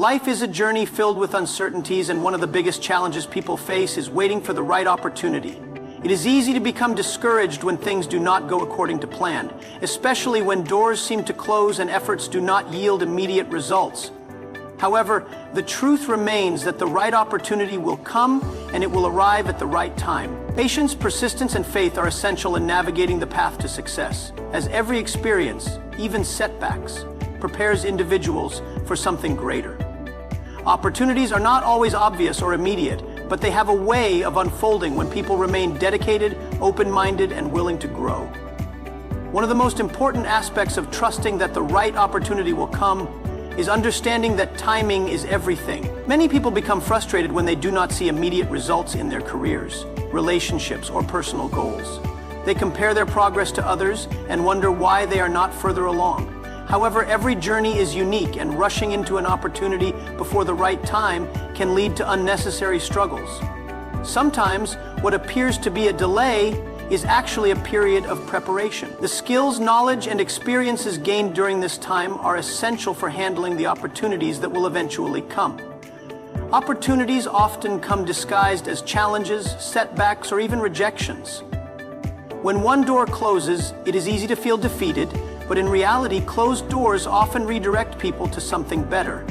Life is a journey filled with uncertainties, and one of the biggest challenges people face is waiting for the right opportunity. It is easy to become discouraged when things do not go according to plan, especially when doors seem to close and efforts do not yield immediate results. However, the truth remains that the right opportunity will come and it will arrive at the right time. Patience, persistence, and faith are essential in navigating the path to success, as every experience, even setbacks, prepares individuals for something greater. Opportunities are not always obvious or immediate, but they have a way of unfolding when people remain dedicated, open-minded, and willing to grow. One of the most important aspects of trusting that the right opportunity will come is understanding that timing is everything. Many people become frustrated when they do not see immediate results in their careers, relationships, or personal goals. They compare their progress to others and wonder why they are not further along. However, every journey is unique, and rushing into an opportunity before the right time can lead to unnecessary struggles. Sometimes, what appears to be a delay is actually a period of preparation. The skills, knowledge, and experiences gained during this time are essential for handling the opportunities that will eventually come. Opportunities often come disguised as challenges, setbacks, or even rejections. When one door closes, it is easy to feel defeated, but in reality, closed doors often redirect people to something better.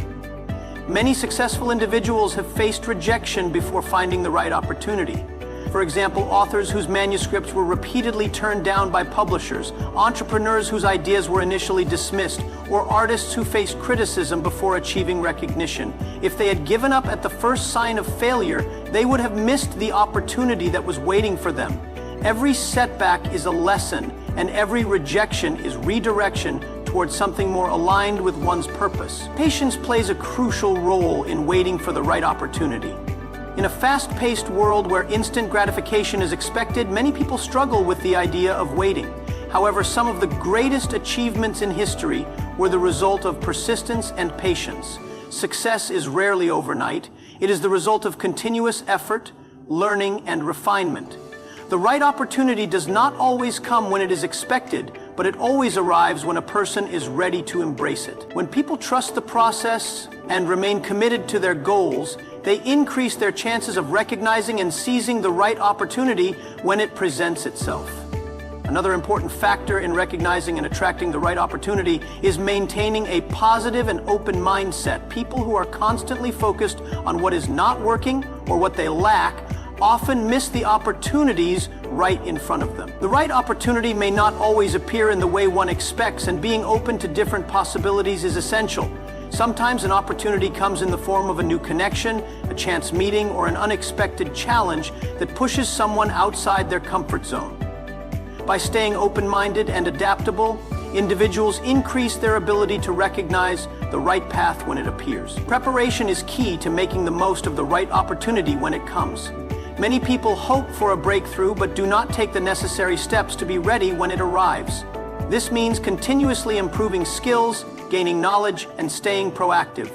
Many successful individuals have faced rejection before finding the right opportunity. For example, authors whose manuscripts were repeatedly turned down by publishers, entrepreneurs whose ideas were initially dismissed, or artists who faced criticism before achieving recognition. If they had given up at the first sign of failure, they would have missed the opportunity that was waiting for them. Every setback is a lesson, and every rejection is redirection towards something more aligned with one's purpose. Patience plays a crucial role in waiting for the right opportunity. In a fast-paced world where instant gratification is expected, many people struggle with the idea of waiting. However, some of the greatest achievements in history were the result of persistence and patience. Success is rarely overnight. It is the result of continuous effort, learning, and refinement. The right opportunity does not always come when it is expected, but it always arrives when a person is ready to embrace it. When people trust the process and remain committed to their goals, they increase their chances of recognizing and seizing the right opportunity when it presents itself. Another important factor in recognizing and attracting the right opportunity is maintaining a positive and open mindset. People who are constantly focused on what is not working or what they lack often miss the opportunities right in front of them. The right opportunity may not always appear in the way one expects, and being open to different possibilities is essential. Sometimes an opportunity comes in the form of a new connection, a chance meeting, or an unexpected challenge that pushes someone outside their comfort zone. By staying open-minded and adaptable, individuals increase their ability to recognize the right path when it appears. Preparation is key to making the most of the right opportunity when it comes. Many people hope for a breakthrough but do not take the necessary steps to be ready when it arrives. This means continuously improving skills, gaining knowledge, and staying proactive.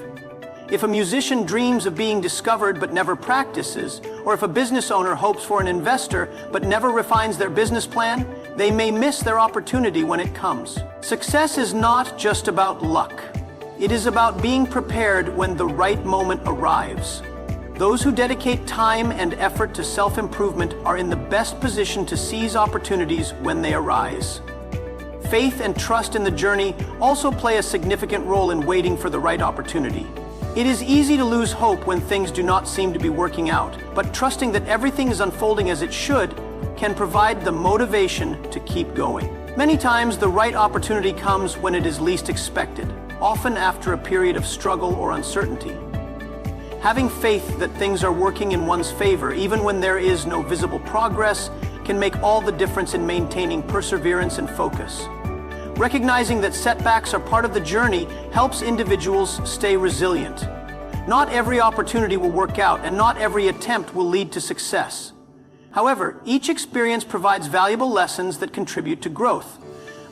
If a musician dreams of being discovered but never practices, or if a business owner hopes for an investor but never refines their business plan, they may miss their opportunity when it comes. Success is not just about luck. It is about being prepared when the right moment arrives. Those who dedicate time and effort to self-improvement are in the best position to seize opportunities when they arise. Faith and trust in the journey also play a significant role in waiting for the right opportunity. It is easy to lose hope when things do not seem to be working out, but trusting that everything is unfolding as it should can provide the motivation to keep going. Many times, the right opportunity comes when it is least expected, often after a period of struggle or uncertainty. Having faith that things are working in one's favor, even when there is no visible progress, can make all the difference in maintaining perseverance and focus. Recognizing that setbacks are part of the journey helps individuals stay resilient. Not every opportunity will work out, and not every attempt will lead to success. However, each experience provides valuable lessons that contribute to growth.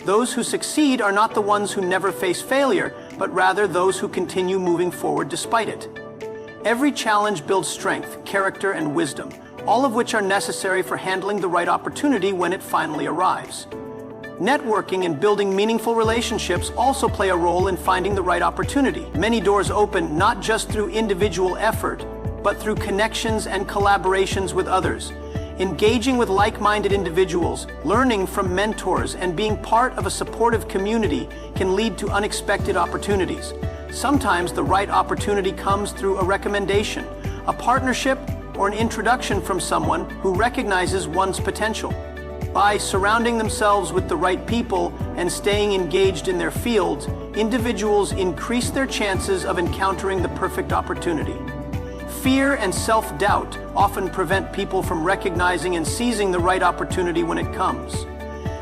Those who succeed are not the ones who never face failure, but rather those who continue moving forward despite it. Every challenge builds strength, character, and wisdom, all of which are necessary for handling the right opportunity when it finally arrives. Networking and building meaningful relationships also play a role in finding the right opportunity. Many doors open not just through individual effort, but through connections and collaborations with others. Engaging with like-minded individuals, learning from mentors, and being part of a supportive community can lead to unexpected opportunities. Sometimes the right opportunity comes through a recommendation, a partnership, or an introduction from someone who recognizes one's potential. By surrounding themselves with the right people and staying engaged in their fields, individuals increase their chances of encountering the perfect opportunity. Fear and self-doubt often prevent people from recognizing and seizing the right opportunity when it comes.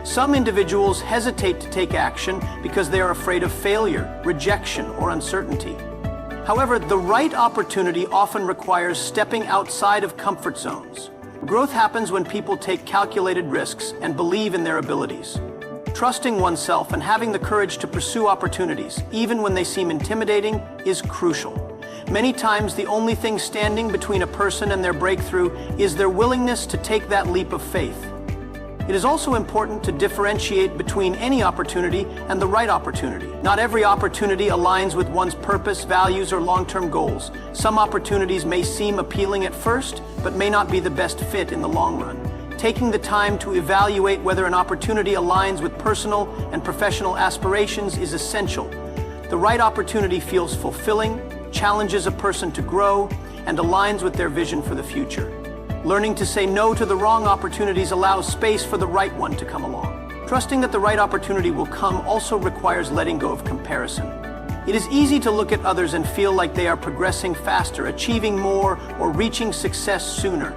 Some individuals hesitate to take action because they are afraid of failure, rejection, or uncertainty. However, the right opportunity often requires stepping outside of comfort zones. Growth happens when people take calculated risks and believe in their abilities. Trusting oneself and having the courage to pursue opportunities, even when they seem intimidating, is crucial. Many times, the only thing standing between a person and their breakthrough is their willingness to take that leap of faith. It is also important to differentiate between any opportunity and the right opportunity. Not every opportunity aligns with one's purpose, values, or long-term goals. Some opportunities may seem appealing at first, but may not be the best fit in the long run. Taking the time to evaluate whether an opportunity aligns with personal and professional aspirations is essential. The right opportunity feels fulfilling, challenges a person to grow, and aligns with their vision for the future. Learning to say no to the wrong opportunities allows space for the right one to come along. Trusting that the right opportunity will come also requires letting go of comparison. It is easy to look at others and feel like they are progressing faster, achieving more, or reaching success sooner.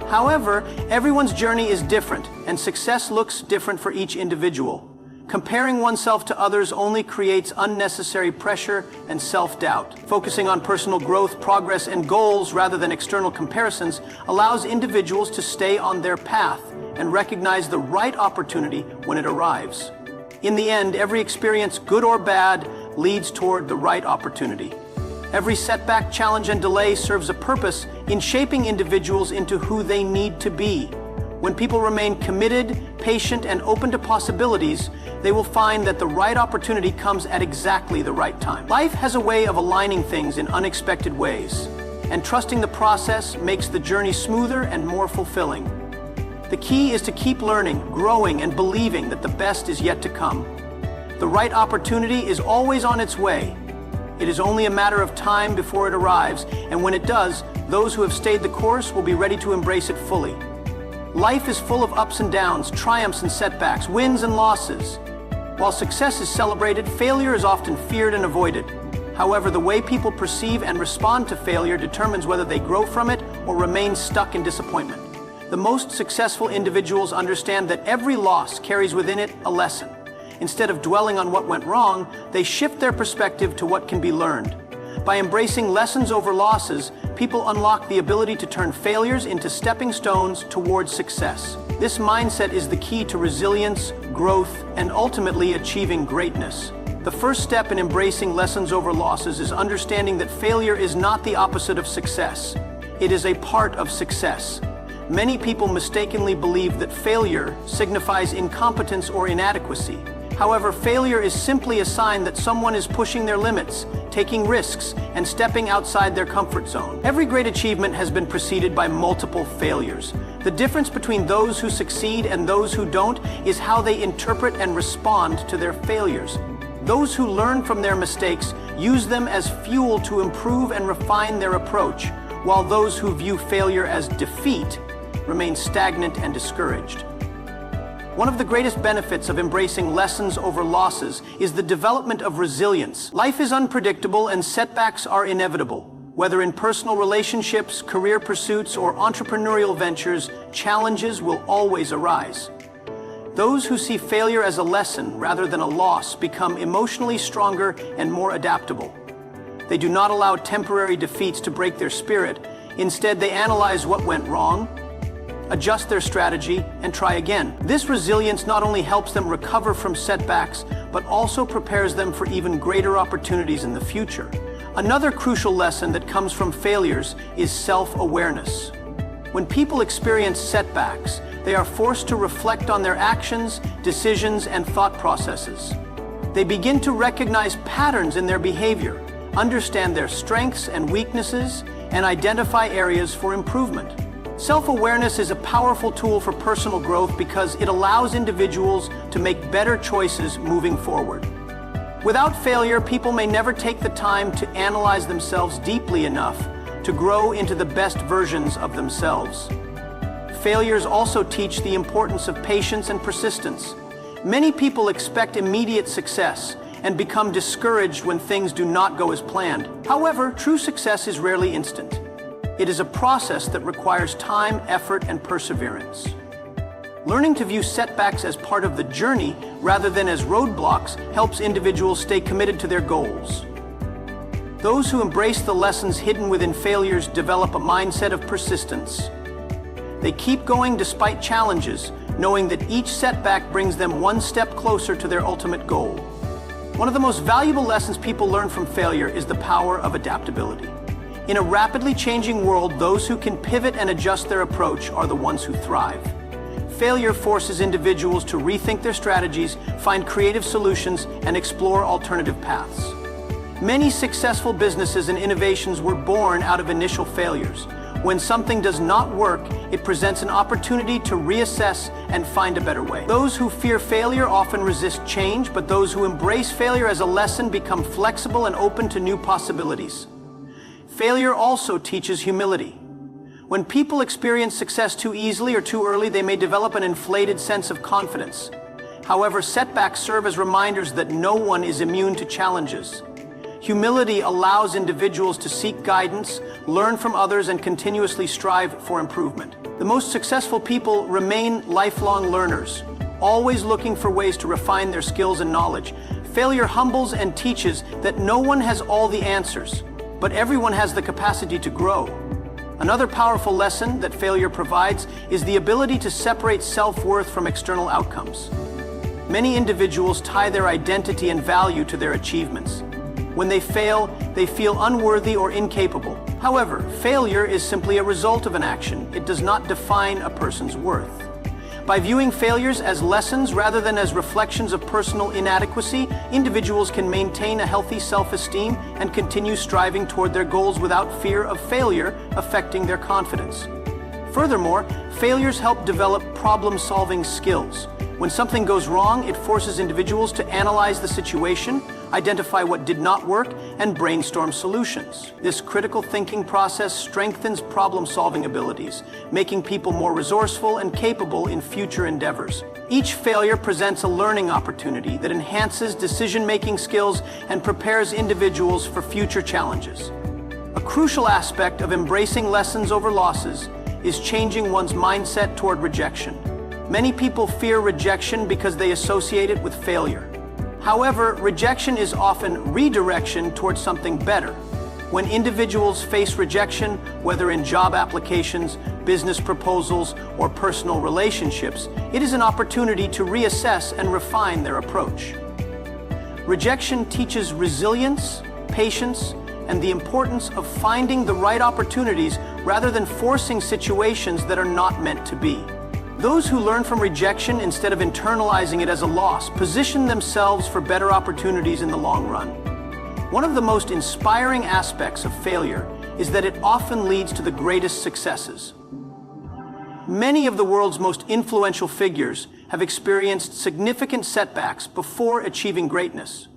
However, everyone's journey is different, and success looks different for each individual. Comparing oneself to others only creates unnecessary pressure and self-doubt. Focusing on personal growth, progress, and goals rather than external comparisons allows individuals to stay on their path and recognize the right opportunity when it arrives. In the end, every experience, good or bad, leads toward the right opportunity. Every setback, challenge, and delay serves a purpose in shaping individuals into who they need to be. When people remain committed, patient, and open to possibilities, they will find that the right opportunity comes at exactly the right time. Life has a way of aligning things in unexpected ways, and trusting the process makes the journey smoother and more fulfilling. The key is to keep learning, growing, and believing that the best is yet to come. The right opportunity is always on its way. It is only a matter of time before it arrives, and when it does, those who have stayed the course will be ready to embrace it fully. Life is full of ups and downs, triumphs and setbacks, wins and losses. While success is celebrated, failure is often feared and avoided. However, the way people perceive and respond to failure determines whether they grow from it or remain stuck in disappointment. The most successful individuals understand that every loss carries within it a lesson. Instead of dwelling on what went wrong, they shift their perspective to what can be learned. By embracing lessons over losses, people unlock the ability to turn failures into stepping stones towards success. This mindset is the key to resilience, growth, and ultimately achieving greatness. The first step in embracing lessons over losses is understanding that failure is not the opposite of success. It is a part of success. Many people mistakenly believe that failure signifies incompetence or inadequacy. However, failure is simply a sign that someone is pushing their limits, taking risks, and stepping outside their comfort zone. Every great achievement has been preceded by multiple failures. The difference between those who succeed and those who don't is how they interpret and respond to their failures. Those who learn from their mistakes use them as fuel to improve and refine their approach, while those who view failure as defeat remain stagnant and discouraged. One of the greatest benefits of embracing lessons over losses is the development of resilience. Life is unpredictable and setbacks are inevitable. Whether in personal relationships, career pursuits, or entrepreneurial ventures, challenges will always arise. Those who see failure as a lesson rather than a loss become emotionally stronger and more adaptable. They do not allow temporary defeats to break their spirit. Instead, they analyze what went wrong, adjust their strategy, and try again. This resilience not only helps them recover from setbacks, but also prepares them for even greater opportunities in the future. Another crucial lesson that comes from failures is self-awareness. When people experience setbacks, they are forced to reflect on their actions, decisions, and thought processes. They begin to recognize patterns in their behavior, understand their strengths and weaknesses, and identify areas for improvement. Self-awareness is a powerful tool for personal growth because it allows individuals to make better choices moving forward. Without failure, people may never take the time to analyze themselves deeply enough to grow into the best versions of themselves. Failures also teach the importance of patience and persistence. Many people expect immediate success and become discouraged when things do not go as planned. However, true success is rarely instant. It is a process that requires time, effort, and perseverance. Learning to view setbacks as part of the journey rather than as roadblocks helps individuals stay committed to their goals. Those who embrace the lessons hidden within failures develop a mindset of persistence. They keep going despite challenges, knowing that each setback brings them one step closer to their ultimate goal. One of the most valuable lessons people learn from failure is the power of adaptability. In a rapidly changing world, those who can pivot and adjust their approach are the ones who thrive. Failure forces individuals to rethink their strategies, find creative solutions, and explore alternative paths. Many successful businesses and innovations were born out of initial failures. When something does not work, it presents an opportunity to reassess and find a better way. Those who fear failure often resist change, but those who embrace failure as a lesson become flexible and open to new possibilities. Failure also teaches humility. When people experience success too easily or too early, they may develop an inflated sense of confidence. However, setbacks serve as reminders that no one is immune to challenges. Humility allows individuals to seek guidance, learn from others, and continuously strive for improvement. The most successful people remain lifelong learners, always looking for ways to refine their skills and knowledge. Failure humbles and teaches that no one has all the answers, but everyone has the capacity to grow. Another powerful lesson that failure provides is the ability to separate self-worth from external outcomes. Many individuals tie their identity and value to their achievements. When they fail, they feel unworthy or incapable. However, failure is simply a result of an action. It does not define a person's worth. By viewing failures as lessons rather than as reflections of personal inadequacy, individuals can maintain a healthy self-esteem and continue striving toward their goals without fear of failure affecting their confidence. Furthermore, failures help develop problem-solving skills. When something goes wrong, it forces individuals to analyze the situation, identify what did not work, and brainstorm solutions. This critical thinking process strengthens problem-solving abilities, making people more resourceful and capable in future endeavors. Each failure presents a learning opportunity that enhances decision-making skills and prepares individuals for future challenges. A crucial aspect of embracing lessons over losses is changing one's mindset toward rejection. Many people fear rejection because they associate it with failure. However, rejection is often redirection towards something better. When individuals face rejection, whether in job applications, business proposals, or personal relationships, it is an opportunity to reassess and refine their approach. Rejection teaches resilience, patience, and the importance of finding the right opportunities rather than forcing situations that are not meant to be. Those who learn from rejection instead of internalizing it as a loss position themselves for better opportunities in the long run. One of the most inspiring aspects of failure is that it often leads to the greatest successes. Many of the world's most influential figures have experienced significant setbacks before achieving greatness.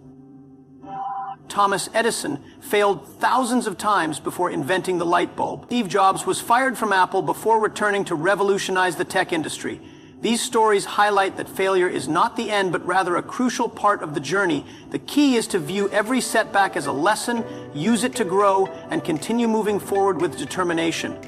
Thomas Edison failed thousands of times before inventing the light bulb. Steve Jobs was fired from Apple before returning to revolutionize the tech industry. These stories highlight that failure is not the end, but rather a crucial part of the journey. The key is to view every setback as a lesson, use it to grow, and continue moving forward with determination.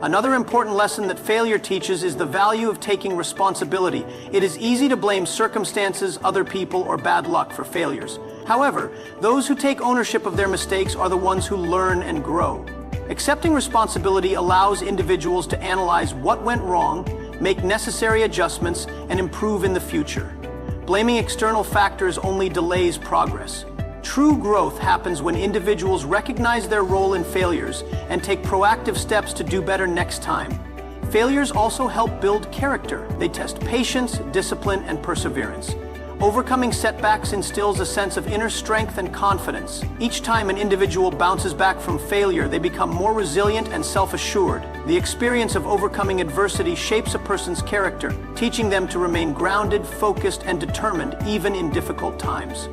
Another important lesson that failure teaches is the value of taking responsibility. It is easy to blame circumstances, other people, or bad luck for failures. However, those who take ownership of their mistakes are the ones who learn and grow. Accepting responsibility allows individuals to analyze what went wrong, make necessary adjustments, and improve in the future. Blaming external factors only delays progress. True growth happens when individuals recognize their role in failures and take proactive steps to do better next time. Failures also help build character. They test patience, discipline, and perseverance. Overcoming setbacks instills a sense of inner strength and confidence. Each time an individual bounces back from failure, they become more resilient and self-assured. The experience of overcoming adversity shapes a person's character, teaching them to remain grounded, focused, and determined even in difficult times.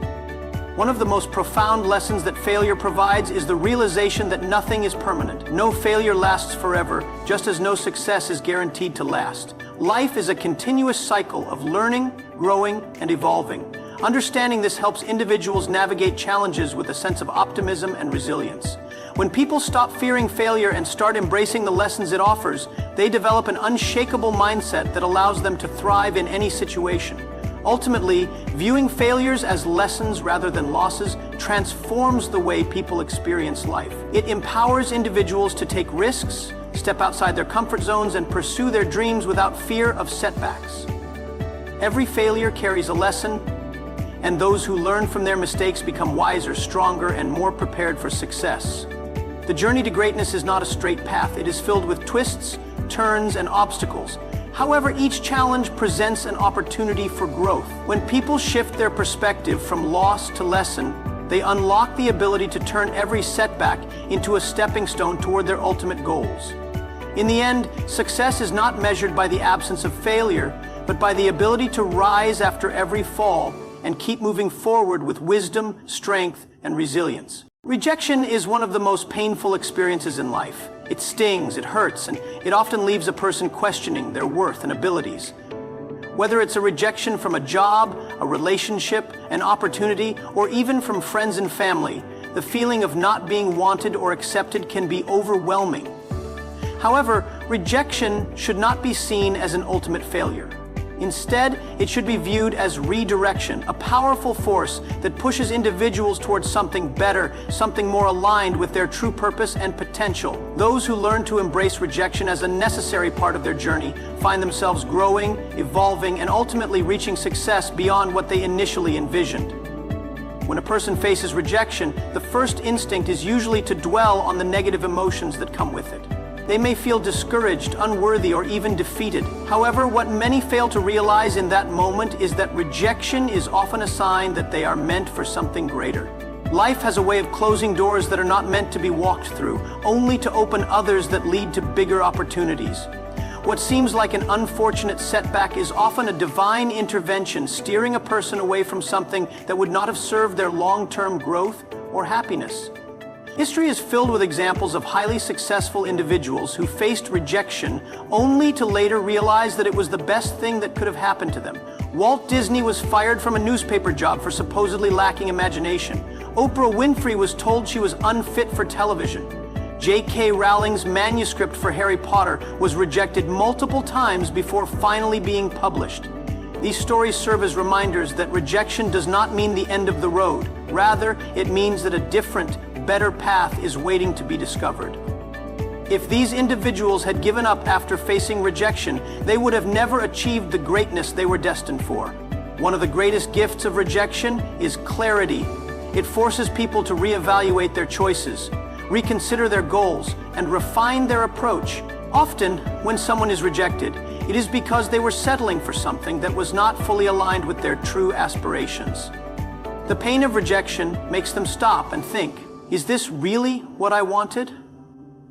One of the most profound lessons that failure provides is the realization that nothing is permanent. No failure lasts forever, just as no success is guaranteed to last. Life is a continuous cycle of learning, growing, and evolving. Understanding this helps individuals navigate challenges with a sense of optimism and resilience. When people stop fearing failure and start embracing the lessons it offers, they develop an unshakable mindset that allows them to thrive in any situation. Ultimately, viewing failures as lessons rather than losses transforms the way people experience life. It empowers individuals to take risks, step outside their comfort zones, and pursue their dreams without fear of setbacks. Every failure carries a lesson, and those who learn from their mistakes become wiser, stronger, and more prepared for success. The journey to greatness is not a straight path. It is filled with twists, turns, and obstacles. However, each challenge presents an opportunity for growth. When people shift their perspective from loss to lesson, they unlock the ability to turn every setback into a stepping stone toward their ultimate goals. In the end, success is not measured by the absence of failure, but by the ability to rise after every fall and keep moving forward with wisdom, strength, and resilience. Rejection is one of the most painful experiences in life. It stings, it hurts, and it often leaves a person questioning their worth and abilities. Whether it's a rejection from a job, a relationship, an opportunity, or even from friends and family, the feeling of not being wanted or accepted can be overwhelming. However, rejection should not be seen as an ultimate failure. Instead, it should be viewed as redirection, a powerful force that pushes individuals towards something better, something more aligned with their true purpose and potential. Those who learn to embrace rejection as a necessary part of their journey find themselves growing, evolving, and ultimately reaching success beyond what they initially envisioned. When a person faces rejection, the first instinct is usually to dwell on the negative emotions that come with it. They may feel discouraged, unworthy, or even defeated. However, what many fail to realize in that moment is that rejection is often a sign that they are meant for something greater. Life has a way of closing doors that are not meant to be walked through, only to open others that lead to bigger opportunities. What seems like an unfortunate setback is often a divine intervention, steering a person away from something that would not have served their long-term growth or happiness. History is filled with examples of highly successful individuals who faced rejection only to later realize that it was the best thing that could have happened to them. Walt Disney was fired from a newspaper job for supposedly lacking imagination. Oprah Winfrey was told she was unfit for television. J.K. Rowling's manuscript for Harry Potter was rejected multiple times before finally being published. These stories serve as reminders that rejection does not mean the end of the road. Rather, it means that a different, better path is waiting to be discovered. If these individuals had given up after facing rejection, they would have never achieved the greatness they were destined for. One of the greatest gifts of rejection is clarity. It forces people to reevaluate their choices, reconsider their goals, and refine their approach. Often, when someone is rejected, it is because they were settling for something that was not fully aligned with their true aspirations. The pain of rejection makes them stop and think, is this really what I wanted?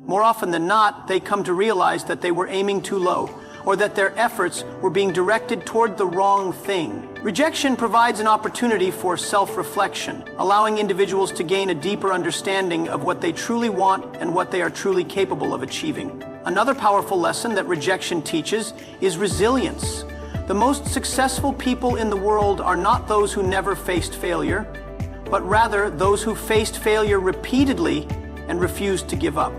More often than not, they come to realize that they were aiming too low, or that their efforts were being directed toward the wrong thing. Rejection provides an opportunity for self-reflection, allowing individuals to gain a deeper understanding of what they truly want and what they are truly capable of achieving. Another powerful lesson that rejection teaches is resilience. The most successful people in the world are not those who never faced failure, but rather those who faced failure repeatedly and refused to give up.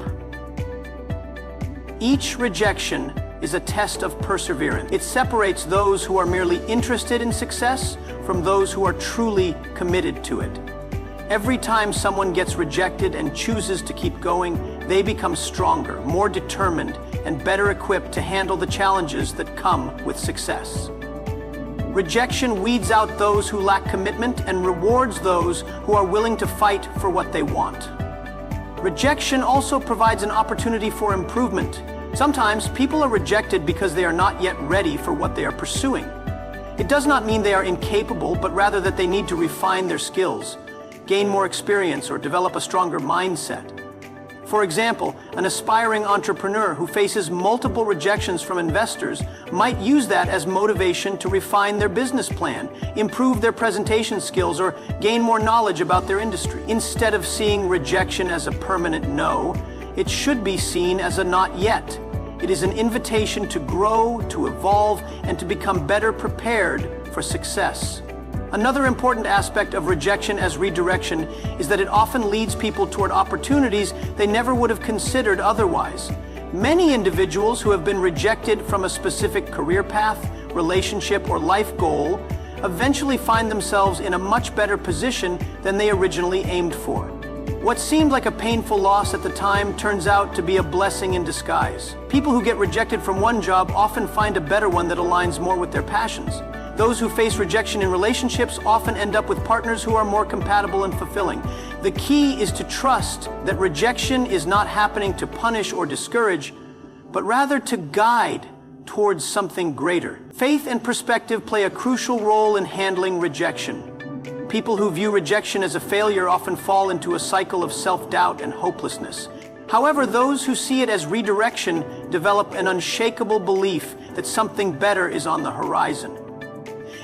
Each rejection is a test of perseverance. It separates those who are merely interested in success from those who are truly committed to it. Every time someone gets rejected and chooses to keep going, they become stronger, more determined, and better equipped to handle the challenges that come with success. Rejection weeds out those who lack commitment and rewards those who are willing to fight for what they want. Rejection also provides an opportunity for improvement. Sometimes people are rejected because they are not yet ready for what they are pursuing. It does not mean they are incapable, but rather that they need to refine their skills, gain more experience, or develop a stronger mindset. For example, an aspiring entrepreneur who faces multiple rejections from investors might use that as motivation to refine their business plan, improve their presentation skills, or gain more knowledge about their industry. Instead of seeing rejection as a permanent no, it should be seen as a not yet. It is an invitation to grow, to evolve, and to become better prepared for success. Another important aspect of rejection as redirection is that it often leads people toward opportunities they never would have considered otherwise. Many individuals who have been rejected from a specific career path, relationship, or life goal eventually find themselves in a much better position than they originally aimed for. What seemed like a painful loss at the time turns out to be a blessing in disguise. People who get rejected from one job often find a better one that aligns more with their passions. Those who face rejection in relationships often end up with partners who are more compatible and fulfilling. The key is to trust that rejection is not happening to punish or discourage, but rather to guide towards something greater. Faith and perspective play a crucial role in handling rejection. People who view rejection as a failure often fall into a cycle of self-doubt and hopelessness. However, those who see it as redirection develop an unshakable belief that something better is on the horizon.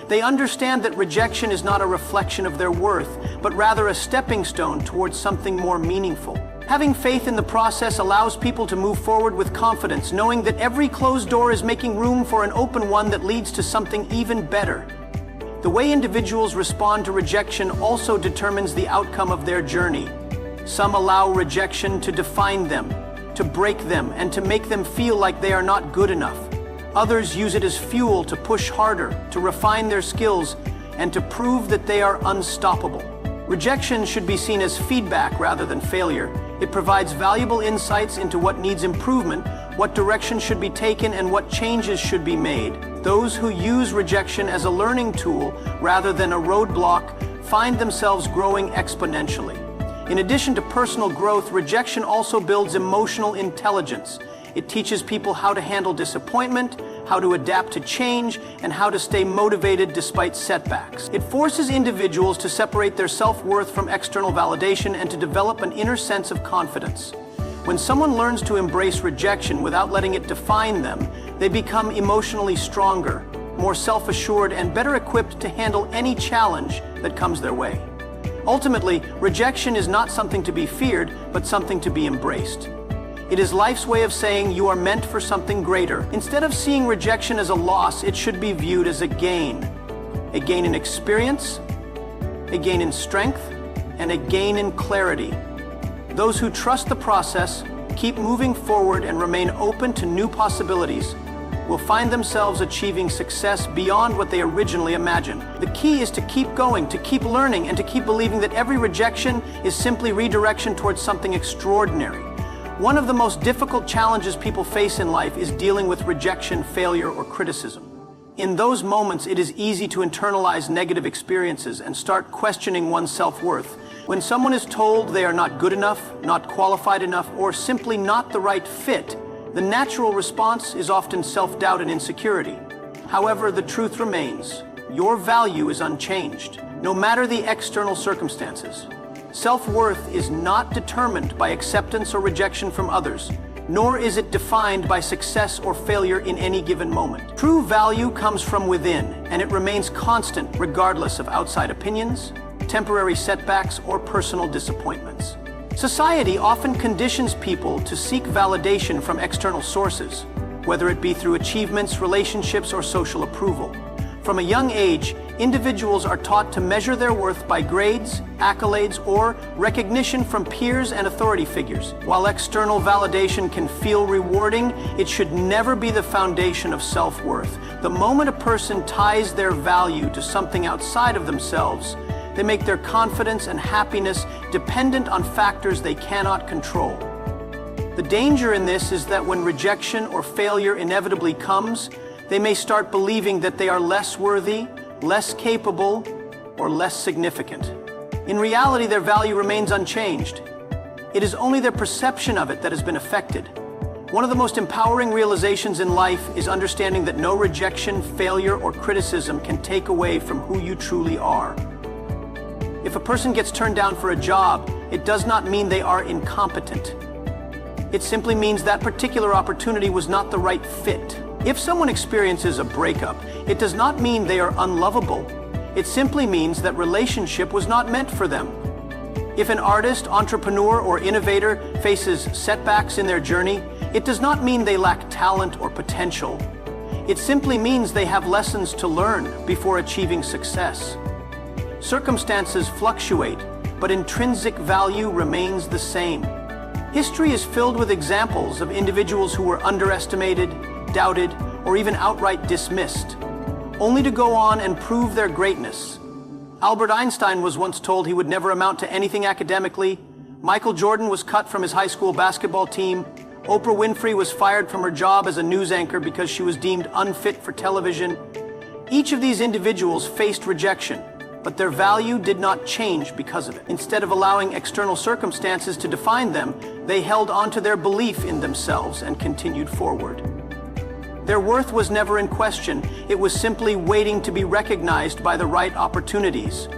They understand that rejection is not a reflection of their worth, but rather a stepping stone towards something more meaningful. Having faith in the process allows people to move forward with confidence, knowing that every closed door is making room for an open one that leads to something even better. The way individuals respond to rejection also determines the outcome of their journey. Some allow rejection to define them, to break them, and to make them feel like they are not good enough. Others use it as fuel to push harder, to refine their skills, and to prove that they are unstoppable. Rejection should be seen as feedback rather than failure. It provides valuable insights into what needs improvement, what direction should be taken, and what changes should be made. Those who use rejection as a learning tool rather than a roadblock find themselves growing exponentially. In addition to personal growth, rejection also builds emotional intelligence. It teaches people how to handle disappointment, how to adapt to change, and how to stay motivated despite setbacks. It forces individuals to separate their self-worth from external validation and to develop an inner sense of confidence. When someone learns to embrace rejection without letting it define them, they become emotionally stronger, more self-assured, and better equipped to handle any challenge that comes their way. Ultimately, rejection is not something to be feared, but something to be embraced. It is life's way of saying you are meant for something greater. Instead of seeing rejection as a loss, it should be viewed as a gain. A gain in experience, a gain in strength, and a gain in clarity. Those who trust the process, keep moving forward, and remain open to new possibilities will find themselves achieving success beyond what they originally imagined. The key is to keep going, to keep learning, and to keep believing that every rejection is simply redirection towards something extraordinary. One of the most difficult challenges people face in life is dealing with rejection, failure, or criticism. In those moments, it is easy to internalize negative experiences and start questioning one's self-worth. When someone is told they are not good enough, not qualified enough, or simply not the right fit, the natural response is often self-doubt and insecurity. However, the truth remains. Your value is unchanged, no matter the external circumstances. Self-worth is not determined by acceptance or rejection from others, nor is it defined by success or failure in any given moment. True value comes from within, and it remains constant regardless of outside opinions, temporary setbacks, or personal disappointments. Society often conditions people to seek validation from external sources, whether it be through achievements, relationships, or social approval. From a young age, individuals are taught to measure their worth by grades, accolades, or recognition from peers and authority figures. While external validation can feel rewarding, it should never be the foundation of self-worth. The moment a person ties their value to something outside of themselves, they make their confidence and happiness dependent on factors they cannot control. The danger in this is that when rejection or failure inevitably comes, they may start believing that they are less worthy, less capable, or less significant. In reality, their value remains unchanged. It is only their perception of it that has been affected. One of the most empowering realizations in life is understanding that no rejection, failure, or criticism can take away from who you truly are. If a person gets turned down for a job, it does not mean they are incompetent. It simply means that particular opportunity was not the right fit. If someone experiences a breakup, it does not mean they are unlovable. It simply means that relationship was not meant for them. If an artist, entrepreneur, or innovator faces setbacks in their journey, it does not mean they lack talent or potential. It simply means they have lessons to learn before achieving success. Circumstances fluctuate, but intrinsic value remains the same. History is filled with examples of individuals who were underestimated, doubted, or even outright dismissed, only to go on and prove their greatness. Albert Einstein was once told he would never amount to anything academically. Michael Jordan was cut from his high school basketball team. Oprah Winfrey was fired from her job as a news anchor because she was deemed unfit for television. Each of these individuals faced rejection, but their value did not change because of it. Instead of allowing external circumstances to define them, they held on to their belief in themselves and continued forward. Their worth was never in question. It was simply waiting to be recognized by the right opportunities.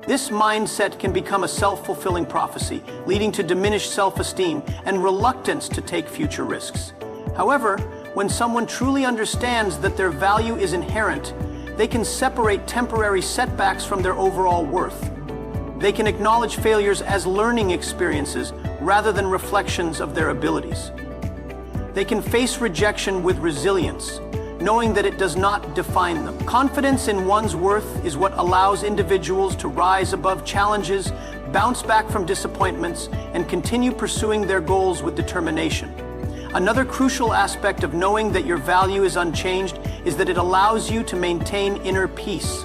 This mindset can become a self-fulfilling prophecy, leading to diminished self-esteem and reluctance to take future risks. However, when someone truly understands that their value is inherent, they can separate temporary setbacks from their overall worth. They can acknowledge failures as learning experiences rather than reflections of their abilities. They can face rejection with resilience, knowing that it does not define them. Confidence in one's worth is what allows individuals to rise above challenges, bounce back from disappointments, and continue pursuing their goals with determination. Another crucial aspect of knowing that your value is unchanged is that it allows you to maintain inner peace.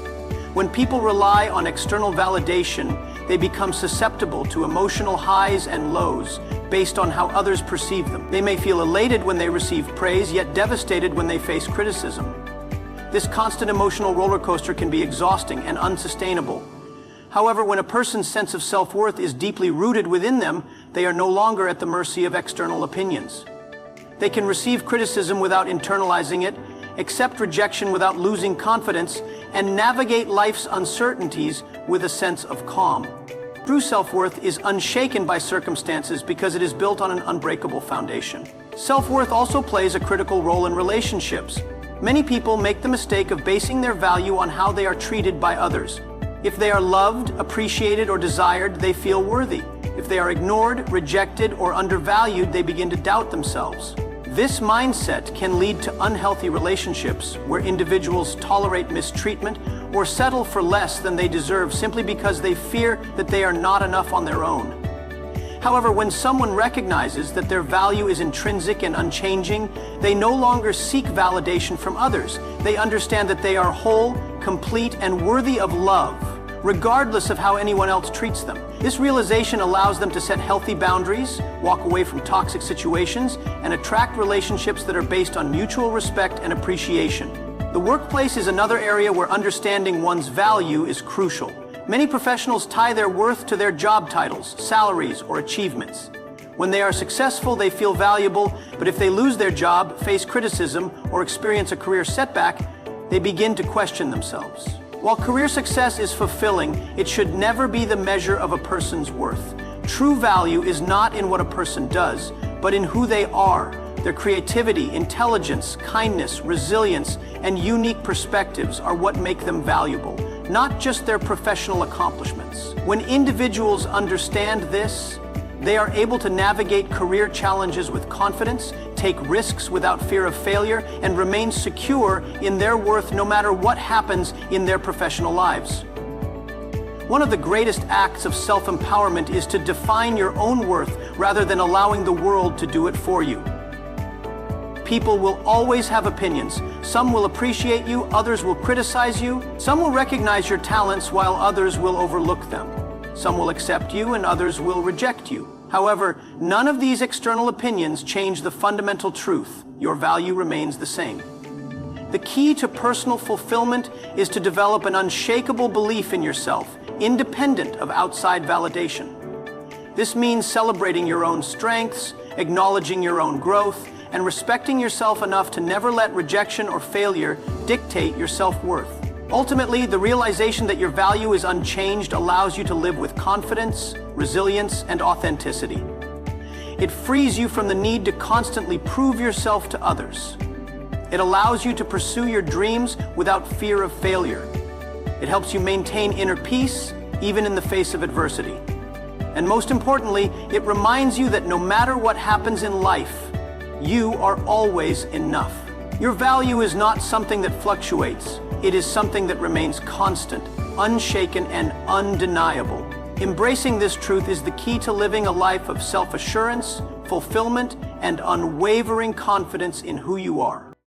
When people rely on external validation, they become susceptible to emotional highs and lows based on how others perceive them. They may feel elated when they receive praise, yet devastated when they face criticism. This constant emotional roller coaster can be exhausting and unsustainable. However, when a person's sense of self-worth is deeply rooted within them, they are no longer at the mercy of external opinions. They can receive criticism without internalizing it, accept rejection without losing confidence, and navigate life's uncertainties with a sense of calm. True self-worth is unshaken by circumstances because it is built on an unbreakable foundation. Self-worth also plays a critical role in relationships. Many people make the mistake of basing their value on how they are treated by others. If they are loved, appreciated, or desired, they feel worthy. If they are ignored, rejected, or undervalued, they begin to doubt themselves. This mindset can lead to unhealthy relationships where individuals tolerate mistreatment or settle for less than they deserve simply because they fear that they are not enough on their own. However, when someone recognizes that their value is intrinsic and unchanging, they no longer seek validation from others. They understand that they are whole, complete, and worthy of love, regardless of how anyone else treats them. This realization allows them to set healthy boundaries, walk away from toxic situations, and attract relationships that are based on mutual respect and appreciation. The workplace is another area where understanding one's value is crucial. Many professionals tie their worth to their job titles, salaries, or achievements. When they are successful, they feel valuable, but if they lose their job, face criticism, or experience a career setback, they begin to question themselves. While career success is fulfilling, it should never be the measure of a person's worth. True value is not in what a person does, but in who they are. Their creativity, intelligence, kindness, resilience, and unique perspectives are what make them valuable, not just their professional accomplishments. When individuals understand this, They are able to navigate career challenges with confidence, take risks without fear of failure, and remain secure in their worth no matter what happens in their professional lives. One of the greatest acts of self-empowerment is to define your own worth rather than allowing the world to do it for you. People will always have opinions. Some will appreciate you, others will criticize you. Some will recognize your talents while others will overlook them. Some will accept you and others will reject you. However, none of these external opinions change the fundamental truth. Your value remains the same. The key to personal fulfillment is to develop an unshakable belief in yourself, independent of outside validation. This means celebrating your own strengths, acknowledging your own growth, and respecting yourself enough to never let rejection or failure dictate your self-worth. Ultimately, the realization that your value is unchanged allows you to live with confidence, resilience, and authenticity. It frees you from the need to constantly prove yourself to others. It allows you to pursue your dreams without fear of failure. It helps you maintain inner peace, even in the face of adversity. And most importantly, it reminds you that no matter what happens in life, you are always enough. Your value is not something that fluctuates. It is something that remains constant, unshaken, and undeniable. Embracing this truth is the key to living a life of self-assurance, fulfillment, and unwavering confidence in who you are.